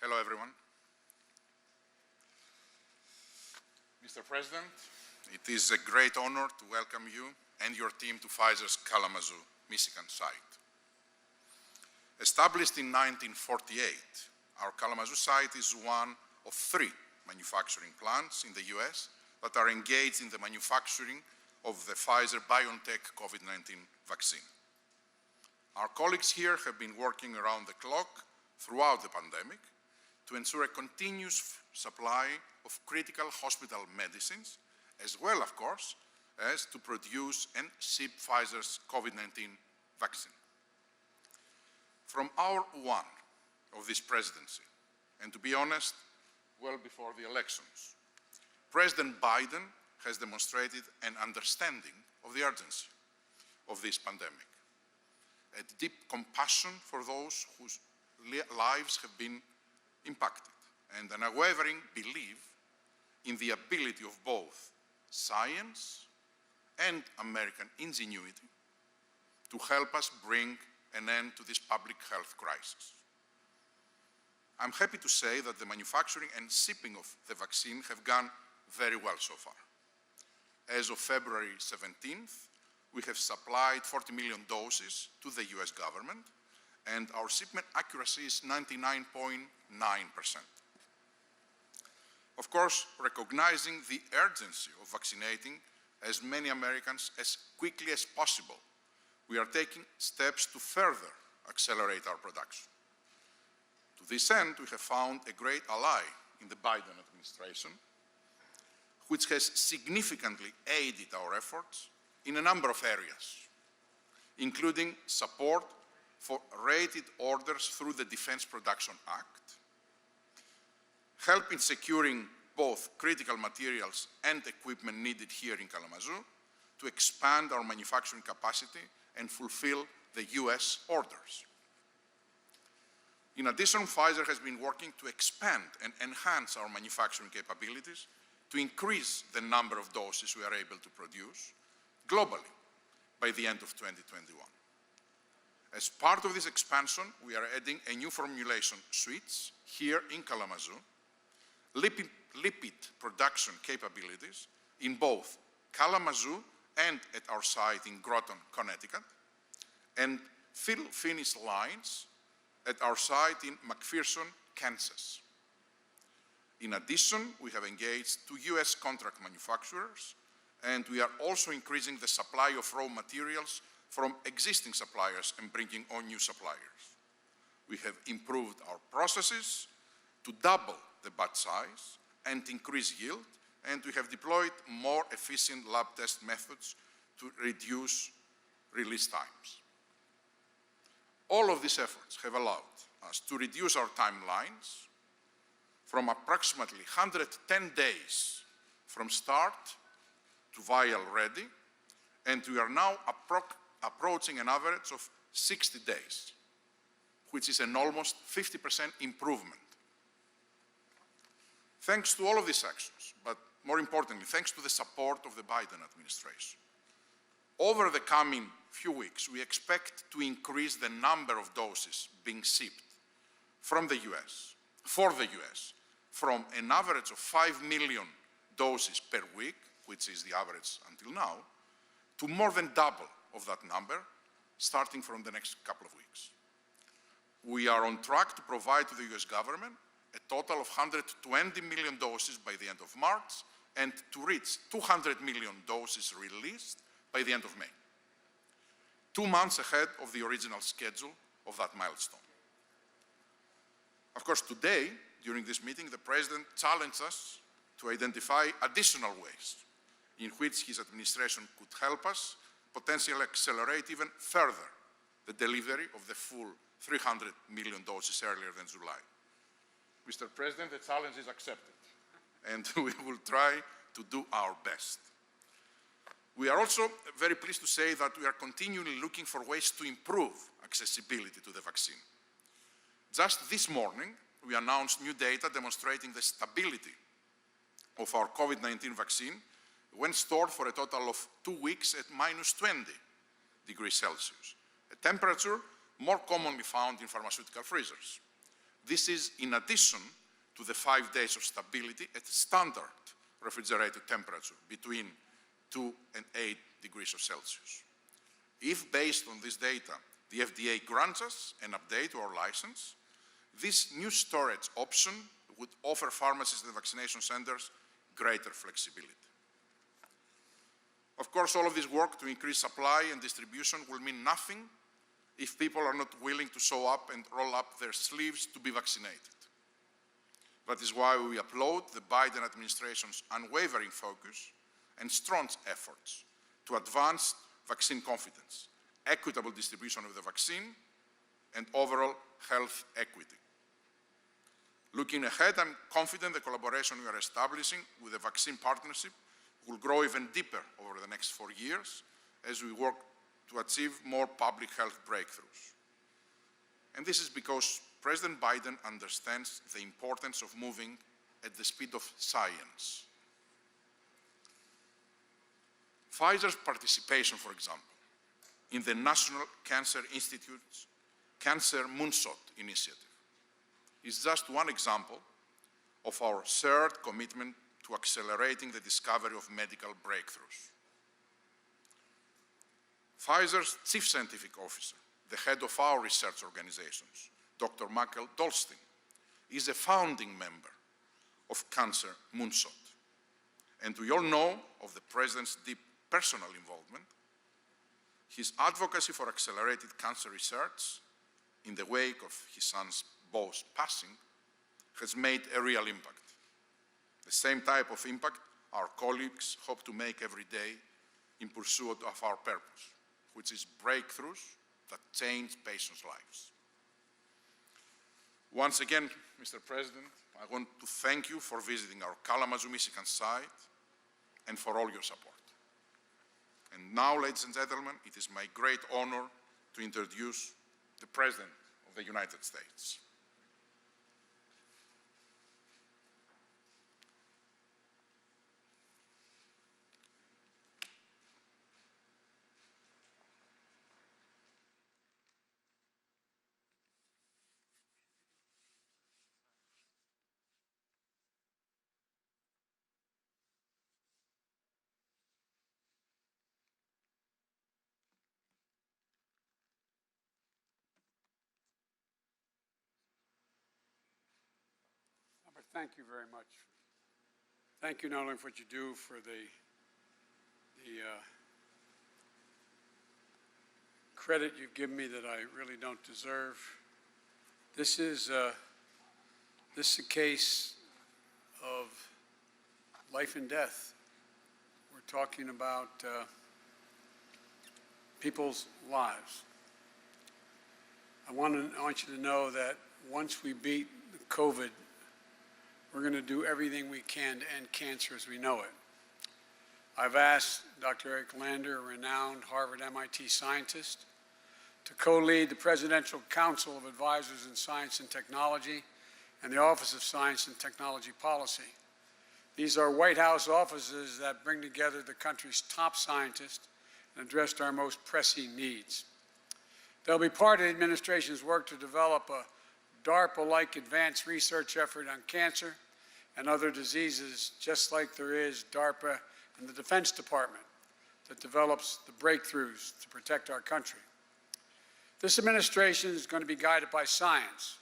Hello, everyone. Mr. President, it is a great honor to welcome you and your team to Pfizer's Kalamazoo, Michigan site. Established in 1948, our Kalamazoo site is one of 3 manufacturing plants in the US that are engaged in the manufacturing of the Pfizer-BioNTech COVID-19 vaccine. Our colleagues here have been working around the clock throughout the pandemic to ensure a continuous supply of critical hospital medicines, as well, of course, as to produce and ship Pfizer's COVID-19 vaccine. From hour 1 of this presidency, and to be honest, well before the elections, President Biden has demonstrated an understanding of the urgency of this pandemic, a deep compassion for those whose lives have been impacted, and an unwavering belief in the ability of both science and American ingenuity to help us bring an end to this public health crisis. I'm happy to say that the manufacturing and shipping of the vaccine have gone very well so far. As of February 17th, we have supplied 40 million doses to the US government, and our shipment accuracy is 99.9%. Of course, recognizing the urgency of vaccinating as many Americans as quickly as possible, we are taking steps to further accelerate our production. To this end, we have found a great ally in the Biden administration, which has significantly aided our efforts in a number of areas, including support for rated orders through the Defense Production Act, help in securing both critical materials and equipment needed here in Kalamazoo to expand our manufacturing capacity and fulfill the US orders. In addition, Pfizer has been working to expand and enhance our manufacturing capabilities to increase the number of doses we are able to produce globally by the end of 2021. As part of this expansion, we are adding a new formulation suites here in Kalamazoo, lipid production capabilities in both Kalamazoo and at our site in Groton, Connecticut, and fill-finish lines at our site in McPherson, Kansas. In addition, we have engaged 2 US contract manufacturers, and we are also increasing the supply of raw materials from existing suppliers and bringing on new suppliers. We have improved our processes to double the batch size and increase yield, and we have deployed more efficient lab test methods to reduce release times. All of these efforts have allowed us to reduce our timelines from approximately 110 days from start to vial ready, and we are now approaching an average of 60 days, which is an almost 50% improvement. Thanks to all of these actions, but more importantly, thanks to the support of the Biden administration, over the coming few weeks, we expect to increase the number of doses being shipped from the US, for the US, from an average of 5 million doses per week, which is the average until now, to more than double of that number, starting from the next couple of weeks. We are on track to provide to the US government a total of 120 million doses by the end of March, and to reach 200 million doses released by the end of May, 2 months ahead of the original schedule of that milestone. Of course, today, during this meeting, the President challenged us to identify additional ways in which his administration could help us potentially accelerate even further the delivery of the full 300 million doses earlier than July. Mr. President, the challenge is accepted, and we will try to do our best. We are also very pleased to say that we are continually looking for ways to improve accessibility to the vaccine. Just this morning, we announced new data demonstrating the stability of our COVID-19 vaccine when stored for a total of 2 weeks at -20 degrees Celsius, a temperature more commonly found in pharmaceutical freezers. This is in addition to the 5 days of stability at standard refrigerated temperature between 2 and 8 degrees Celsius. If, based on this data, the FDA grants us an update to our license, this new storage option would offer pharmacists and vaccination centers greater flexibility. Of course, all of this work to increase supply and distribution will mean nothing if people are not willing to show up and roll up their sleeves to be vaccinated. That is why we applaud the Biden administration's unwavering focus and strong efforts to advance vaccine confidence, equitable distribution of the vaccine, and overall health equity. Looking ahead, I'm confident the collaboration we are establishing with the vaccine partnership will grow even deeper over the next 4 years as we work to achieve more public health breakthroughs. And this is because President Biden understands the importance of moving at the speed of science. Pfizer's participation, for example, in the National Cancer Institute's Cancer Moonshot initiative is just one example of our shared commitment to accelerating the discovery of medical breakthroughs. Pfizer's Chief Scientific Officer, the head of our research organizations, Dr. Michael Dolstein, is a founding member of Cancer Moonshot. And we all know of the President's deep personal involvement. His advocacy for accelerated cancer research in the wake of his son's Bo's passing has made a real impact. The same type of impact our colleagues hope to make every day in pursuit of our purpose, which is breakthroughs that change patients' lives. Once again, Mr. President, I want to thank you for visiting our Kalamazoo, Michigan site and for all your support. And now, ladies and gentlemen, it is my great honor to introduce the President of the United States. Thank you very much. Thank you not only for what you do for the credit you've given me that I really don't deserve. This is a case of life and death. We're talking about people's lives. I want you to know that once we beat COVID, we're going to do everything we can to end cancer as we know it. I've asked Dr. Eric Lander, a renowned Harvard MIT scientist, to co-lead the Presidential Council of Advisors in Science and Technology and the Office of Science and Technology Policy. These are White House offices that bring together the country's top scientists and address our most pressing needs. They'll be part of the administration's work to develop a DARPA-like advanced research effort on cancer and other diseases, just like there is DARPA in the Defense Department that develops the breakthroughs to protect our country. This administration is going to be guided by science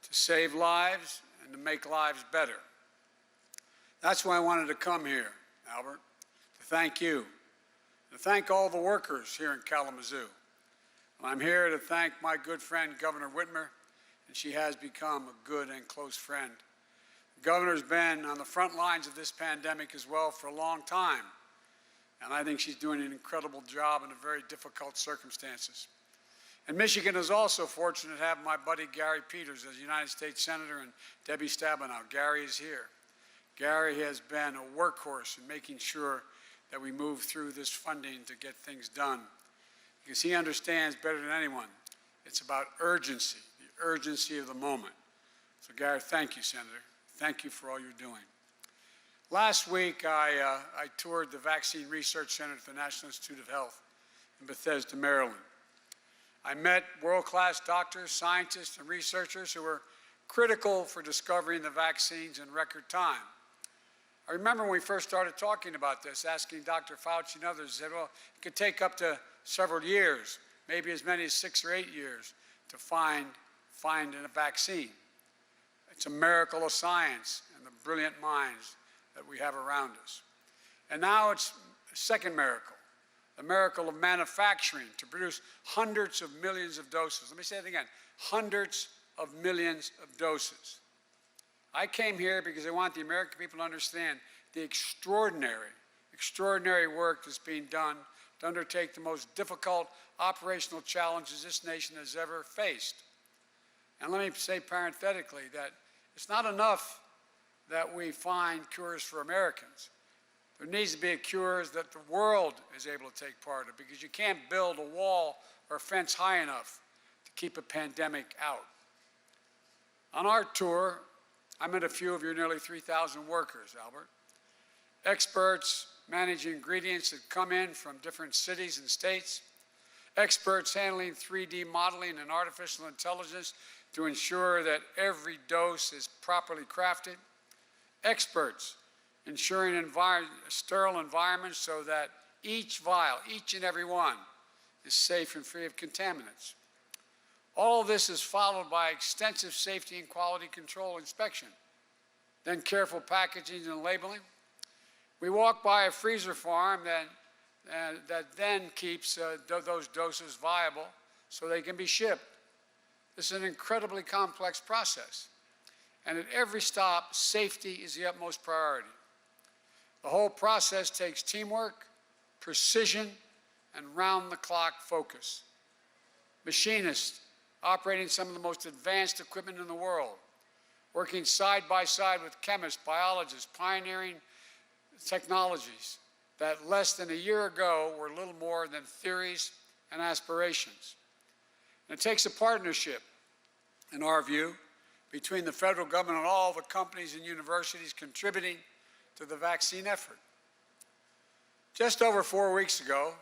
to save lives and to make lives better. That's why I wanted to come here, Albert, to thank you, to thank all the workers here in Kalamazoo. And I'm here to thank my good friend, Governor Whitmer, and she has become a good and close friend. The governor's been on the front lines of this pandemic as well for a long time, and I think she's doing an incredible job in very difficult circumstances. And Michigan is also fortunate to have my buddy Gary Peters as United States Senator and Debbie Stabenow. Gary is here. Gary has been a workhorse in making sure that we move through this funding to get things done, because he understands better than anyone. It's about urgency, the urgency of the moment. So Gary, thank you, Senator. Thank you for all you're doing. Last week, I toured the Vaccine Research Center at the National Institute of Health in Bethesda, Maryland. I met world-class doctors, scientists, and researchers who were critical for discovering the vaccines in record time. I remember when we first started talking about this, asking Dr. Fauci and others, said, well, it could take up to several years, maybe as many as 6 or 8 years, to find a vaccine. It's a miracle of science and the brilliant minds that we have around us. And now it's a second miracle, the miracle of manufacturing to produce hundreds of millions of doses. Let me say it again, hundreds of millions of doses. I came here because I want the American people to understand the extraordinary work that's being done to undertake the most difficult operational challenges this nation has ever faced. And let me say parenthetically that it's not enough that we find cures for Americans. There needs to be a cures that the world is able to take part of, because you can't build a wall or a fence high enough to keep a pandemic out. On our tour, I met a few of your nearly 3,000 workers, Albert. Experts managing ingredients that come in from different cities and states. Experts handling 3D modeling and artificial intelligence to ensure that every dose is properly crafted. Experts ensuring sterile environments so that each vial, each and every one, is safe and free of contaminants. All of this is followed by extensive safety and quality control inspection, then careful packaging and labeling. We walk by a freezer farm that then keeps those doses viable so they can be shipped. This is an incredibly complex process. And at every stop, safety is the utmost priority. The whole process takes teamwork, precision, and round-the-clock focus. Machinists operating some of the most advanced equipment in the world, working side by side with chemists, biologists, pioneering technologies that less than a year ago were little more than theories and aspirations. And it takes a partnership, in our view, between the federal government and all the companies and universities contributing to the vaccine effort. Just over 4 weeks ago,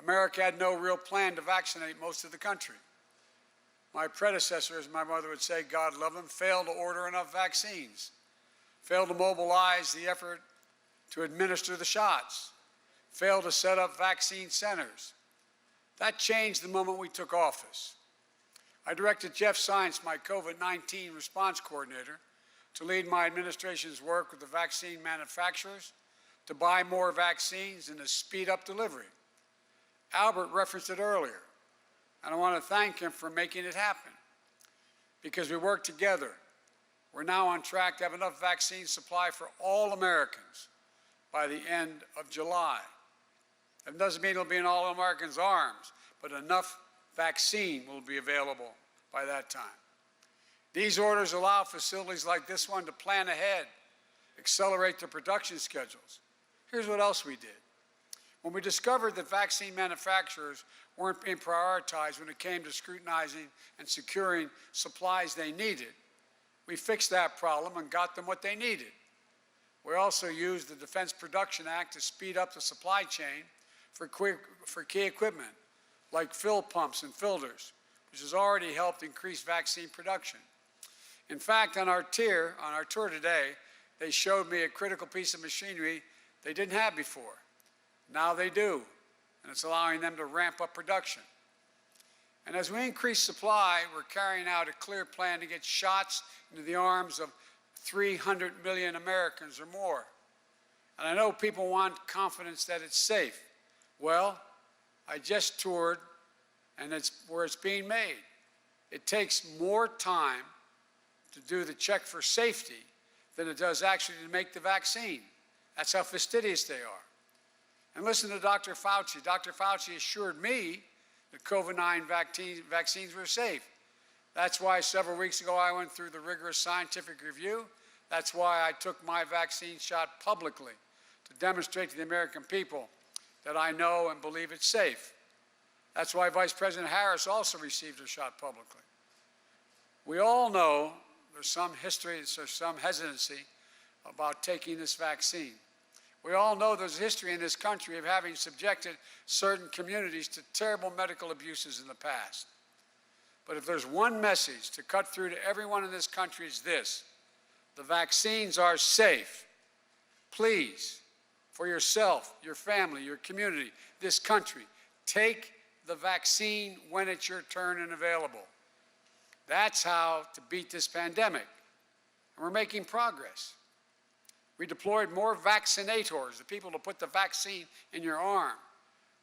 America had no real plan to vaccinate most of the country. My predecessor, as my mother would say, God love him, failed to order enough vaccines, failed to mobilize the effort to administer the shots, failed to set up vaccine centers. That changed the moment we took office. I directed Jeff Science, my COVID-19 response coordinator, to lead my administration's work with the vaccine manufacturers to buy more vaccines and to speed up delivery. Albert referenced it earlier, and I want to thank him for making it happen. Because we worked together, we're now on track to have enough vaccine supply for all Americans by the end of July. That doesn't mean it'll be in all Americans' arms, but enough vaccine will be available by that time. These orders allow facilities like this one to plan ahead, accelerate their production schedules. Here's what else we did. When we discovered that vaccine manufacturers weren't being prioritized when it came to scrutinizing and securing supplies they needed, we fixed that problem and got them what they needed. We also used the Defense Production Act to speed up the supply chain for key equipment, like fill pumps and filters, which has already helped increase vaccine production. In fact, on our tour today, they showed me a critical piece of machinery they didn't have before. Now they do, and it's allowing them to ramp up production. And as we increase supply, we're carrying out a clear plan to get shots into the arms of 300 million Americans or more. And I know people want confidence that it's safe. Well, I just toured, and it's where it's being made. It takes more time to do the check for safety than it does actually to make the vaccine. That's how fastidious they are. And listen to Dr. Fauci. Dr. Fauci assured me that COVID-19 vaccines were safe. That's why several weeks ago I went through the rigorous scientific review. That's why I took my vaccine shot publicly, to demonstrate to the American people that I know and believe it's safe. That's why Vice President Harris also received her shot publicly. We all know there's some history, there's some hesitancy about taking this vaccine. We all know there's a history in this country of having subjected certain communities to terrible medical abuses in the past. But if there's one message to cut through to everyone in this country, it's this: the vaccines are safe. Please, for yourself, your family, your community, this country, take the vaccine when it's your turn and available. That's how to beat this pandemic. And we're making progress. We deployed more vaccinators, the people to put the vaccine in your arm.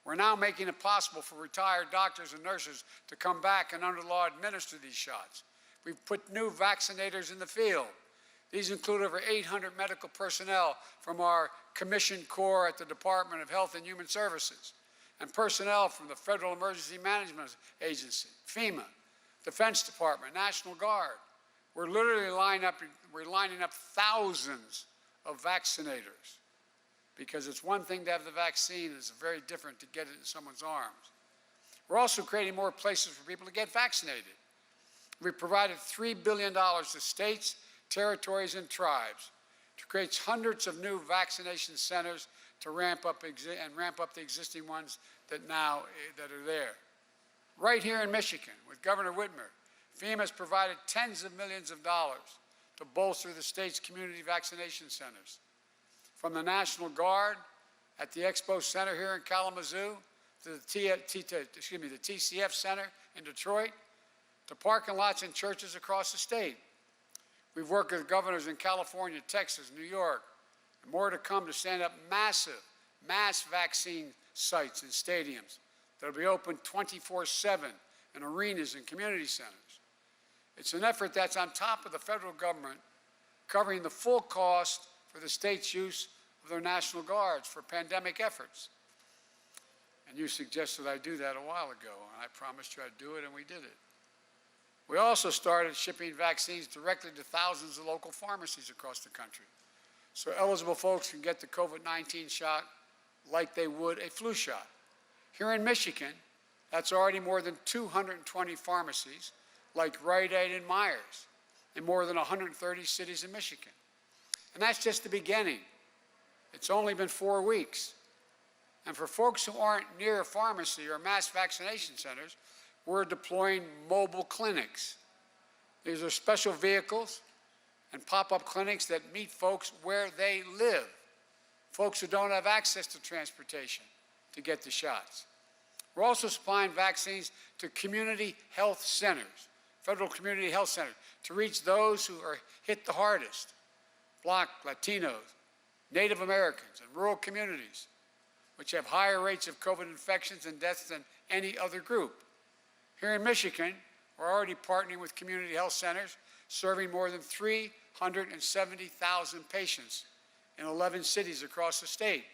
We're now making it possible for retired doctors and nurses to come back and under law administer these shots. We've put new vaccinators in the field. These include over 800 medical personnel from our commissioned corps at the Department of Health and Human Services, and personnel from the Federal Emergency Management Agency, FEMA, Defense Department, National Guard. We're literally lining up thousands of vaccinators, because it's one thing to have the vaccine, it's very different to get it in someone's arms. We're also creating more places for people to get vaccinated. We've provided $3 billion to states, territories, and tribes to create hundreds of new vaccination centers to ramp up the existing ones that are there. Right here in Michigan, with Governor Whitmer, FEMA has provided tens of millions of dollars to bolster the state's community vaccination centers. From the National Guard at the Expo Center here in Kalamazoo, to the TCF Center in Detroit, to parking lots and churches across the state. We've worked with governors in California, Texas, New York, and more to come to stand up mass vaccine sites and stadiums that will be open 24/7 in arenas and community centers. It's an effort that's on top of the federal government, covering the full cost for the state's use of their National Guards for pandemic efforts. And you suggested I do that a while ago, and I promised you I'd do it, and we did it. We also started shipping vaccines directly to thousands of local pharmacies across the country, so eligible folks can get the COVID-19 shot like they would a flu shot. Here in Michigan, that's already more than 220 pharmacies, like Rite Aid and Myers, in more than 130 cities in Michigan. And that's just the beginning. It's only been 4 weeks. And for folks who aren't near a pharmacy or mass vaccination centers, we're deploying mobile clinics. These are special vehicles and pop-up clinics that meet folks where they live, folks who don't have access to transportation to get the shots. We're also supplying vaccines to community health centers, federal community health centers, to reach those who are hit the hardest: Black, Latinos, Native Americans, and rural communities, which have higher rates of COVID infections and deaths than any other group. Here in Michigan, we're already partnering with community health centers, serving more than 370,000 patients in 11 cities across the state.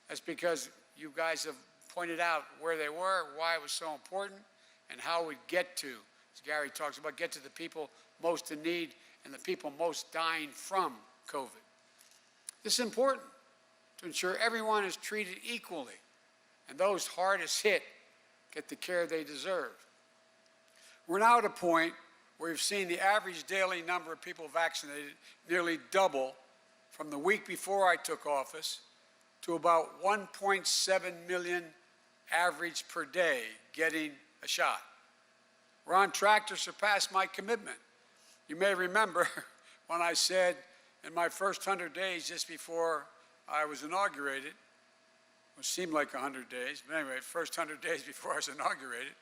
That's because you guys have pointed out where they were, why it was so important, and how we'd get to, as Gary talks about, get to the people most in need and the people most dying from COVID. This is important to ensure everyone is treated equally and those hardest hit get the care they deserve. We're now at a point where we've seen the average daily number of people vaccinated nearly double from the week before I took office to about 1.7 million average per day getting a shot. We're on track to surpass my commitment. You may remember when I said in my first 100 days just before I was inaugurated, which seemed like 100 days, but anyway, first 100 days before I was inaugurated,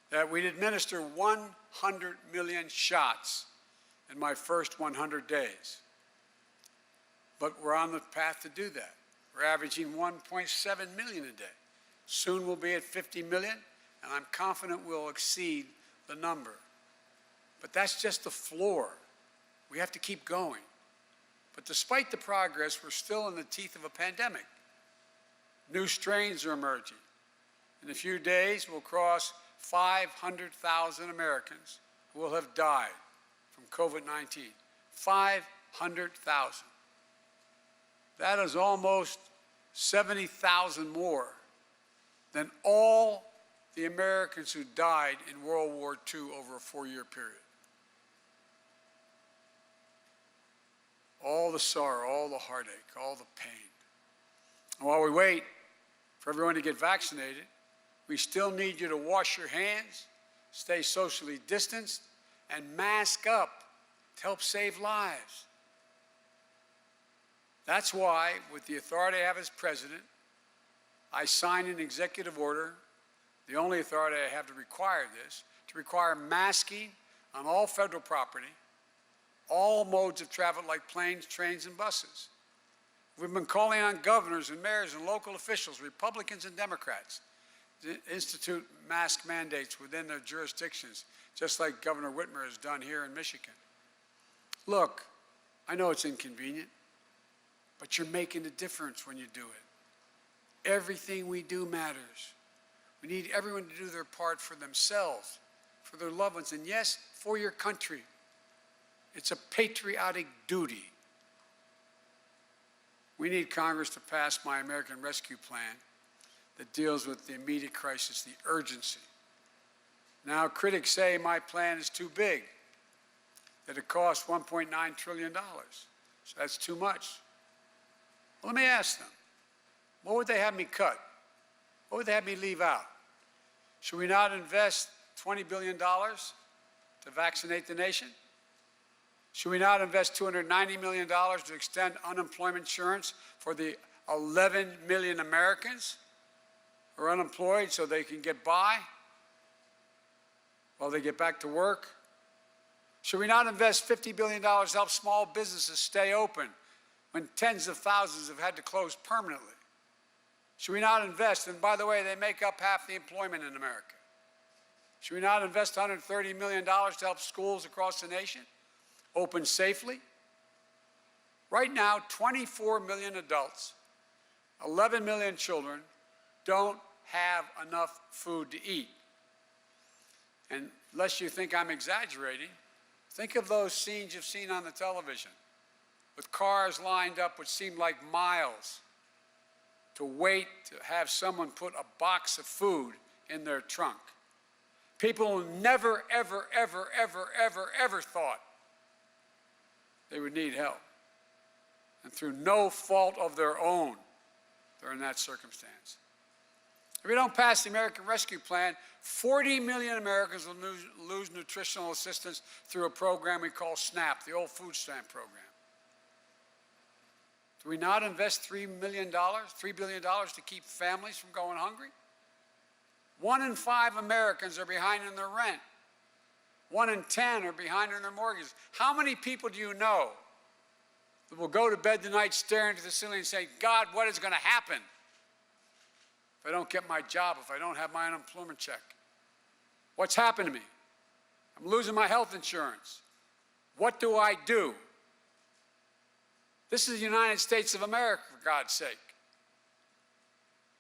that we'd administer 100 million shots in my first 100 days. But we're on the path to do that. We're averaging 1.7 million a day. Soon we'll be at 50 million, and I'm confident we'll exceed the number. But that's just the floor. We have to keep going. But despite the progress, we're still in the teeth of a pandemic. New strains are emerging. In a few days, we'll cross 500,000 Americans who will have died from COVID-19. 500,000. That is almost 70,000 more than all the Americans who died in World War II over a 4-year period. All the sorrow, all the heartache, all the pain. And while we wait for everyone to get vaccinated, we still need you to wash your hands stay socially distanced, and mask up to help save lives. That's why, with the authority I have as president, I signed an executive order, the only authority I have to require this, to require masking on all federal property, all modes of travel like planes, trains, and buses. We've been calling on governors and mayors and local officials, Republicans and Democrats, to institute mask mandates within their jurisdictions, just like Governor Whitmer has done here in Michigan. Look, I know it's inconvenient, but you're making a difference when you do it. Everything we do matters. We need everyone to do their part for themselves, for their loved ones, and yes, for your country. It's a patriotic duty. We need Congress to pass my American Rescue Plan that deals with the immediate crisis, the urgency. Now, critics say my plan is too big, that it costs $1.9 trillion. So that's too much. Well, let me ask them, what would they have me cut? What would they have me leave out? Should we not invest $20 billion to vaccinate the nation? Should we not invest $290 million to extend unemployment insurance for the 11 million Americans who are unemployed so they can get by while they get back to work? Should we not invest $50 billion to help small businesses stay open when tens of thousands have had to close permanently? Should we not invest, and by the way, they make up half the employment in America. Should we not invest $130 million to help schools across the nation open safely? Right now, 24 million adults, 11 million children don't have enough food to eat. And lest you think I'm exaggerating, think of those scenes you've seen on the television with cars lined up which seem like miles to wait to have someone put a box of food in their trunk. People who never, ever, ever, ever, ever, ever thought they would need help. And through no fault of their own, they're in that circumstance. If we don't pass the American Rescue Plan, 40 million Americans will lose nutritional assistance through a program we call SNAP, the old food stamp program. Do we not invest $3 billion to keep families from going hungry? 1 in 5 Americans are behind in their rent. 1 in 10 are behind in their mortgages. How many people do you know that will go to bed tonight staring into the ceiling and say, God, what is going to happen if I don't get my job, if I don't have my unemployment check? What's happened to me? I'm losing my health insurance. What do I do? This is the United States of America, for God's sake.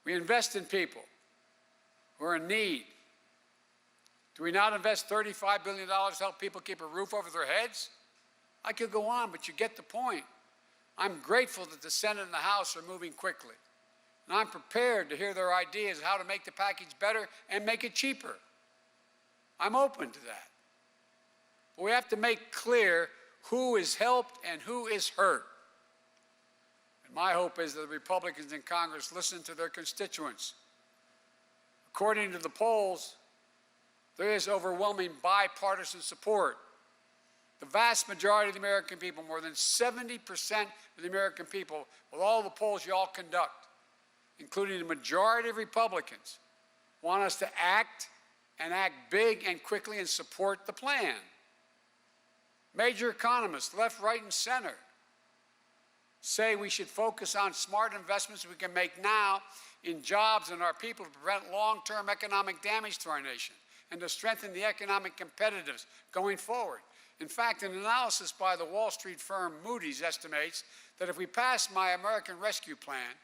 We invest in people who are in need. Do we not invest $35 billion to help people keep a roof over their heads? I could go on, but you get the point. I'm grateful that the Senate and the House are moving quickly. And I'm prepared to hear their ideas how to make the package better and make it cheaper. I'm open to that. But we have to make clear who is helped and who is hurt. And my hope is that the Republicans in Congress listen to their constituents. According to the polls, there is overwhelming bipartisan support. The vast majority of the American people, more than 70% of the American people, with all the polls you all conduct, including the majority of Republicans, want us to act and act big and quickly and support the plan. Major economists, left, right, and center, say we should focus on smart investments we can make now in jobs and our people to prevent long-term economic damage to our nation and to strengthen the economic competitiveness going forward. In fact, an analysis by the Wall Street firm Moody's estimates that if we pass my American Rescue Plan,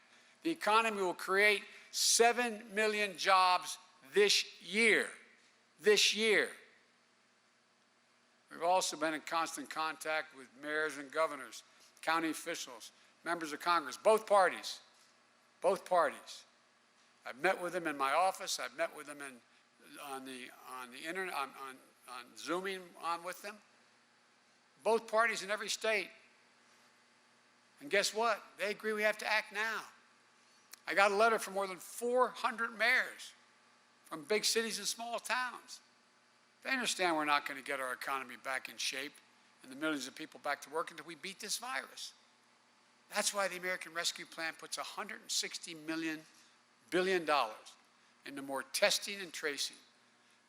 the economy will create 7 million jobs this year. This year. We've also been in constant contact with mayors and governors, county officials, members of Congress, both parties. Both parties. I've met with them in my office. I've met with them on the internet, on Zooming on with them. Both parties in every state. And guess what? They agree we have to act now. I got a letter from more than 400 mayors from big cities and small towns They understand we're not going to get our economy back in shape and the millions of people back to work until we beat this virus. That's why the American Rescue Plan puts $160 billion into more testing and tracing,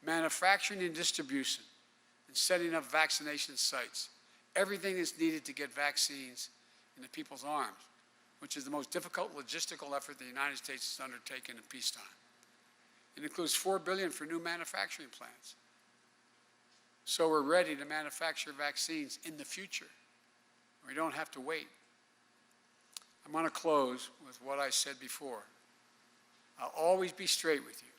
manufacturing and distribution, and setting up vaccination sites. Everything that's needed to get vaccines into people's arms, which is the most difficult logistical effort the United States has undertaken in peacetime. It includes $4 billion for new manufacturing plants. So we're ready to manufacture vaccines in the future. We don't have to wait. I'm going to close with what I said before. I'll always be straight with you.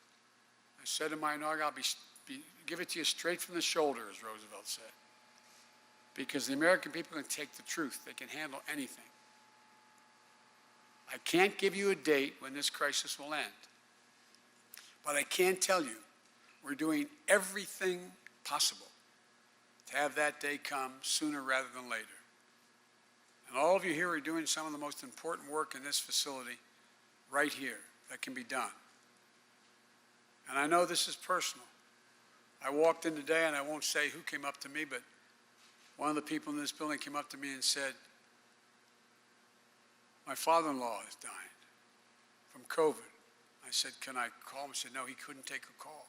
I said in my inaugural, I'll give it to you straight from the shoulder, as Roosevelt said. Because the American people can take the truth. They can handle anything. I can't give you a date when this crisis will end. But I can tell you we're doing everything possible to have that day come sooner rather than later. And all of you here are doing some of the most important work in this facility right here that can be done. And I know this is personal. I walked in today, and I won't say who came up to me, but one of the people in this building came up to me and said, my father-in-law has died from COVID. I said, can I call him? He said, no, he couldn't take a call.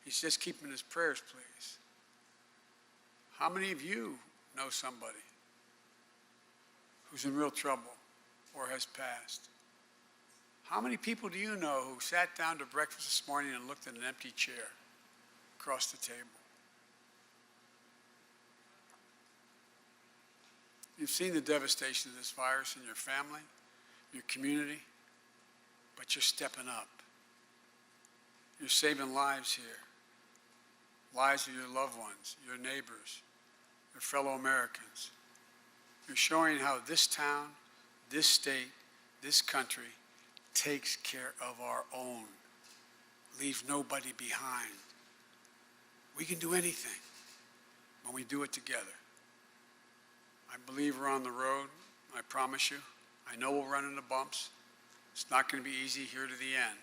He's just keeping his prayers, please. How many of you know somebody who's in real trouble or has passed? How many people do you know who sat down to breakfast this morning and looked at an empty chair across the table? You've seen the devastation of this virus in your family, your community, but you're stepping up. You're saving lives here, lives of your loved ones, your neighbors, your fellow Americans. You're showing how this town, this state, this country takes care of our own, leaves nobody behind. We can do anything when we do it together. I believe we're on the road, I promise you. I know we'll run into bumps. It's not going to be easy here to the end,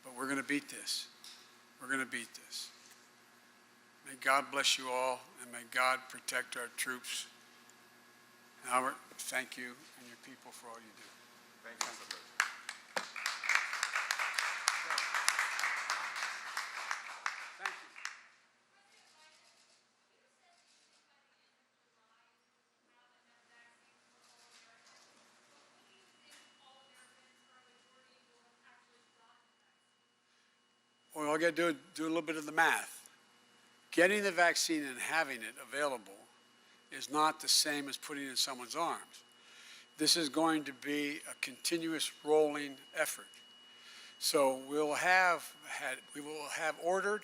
but we're going to beat this. We're going to beat this. May God bless you all, and may God protect our troops. Albert, thank you and your people for all you do. Thank you, Mr. President. Thank you. Well, all you got to do a little bit of the math. Getting the vaccine and having it available is not the same as putting it in someone's arms. This is going to be a continuous rolling effort. So we will have ordered,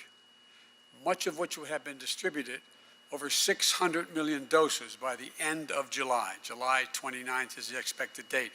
much of which would have been distributed, over 600 million doses by the end of July. July 29th is the expected date.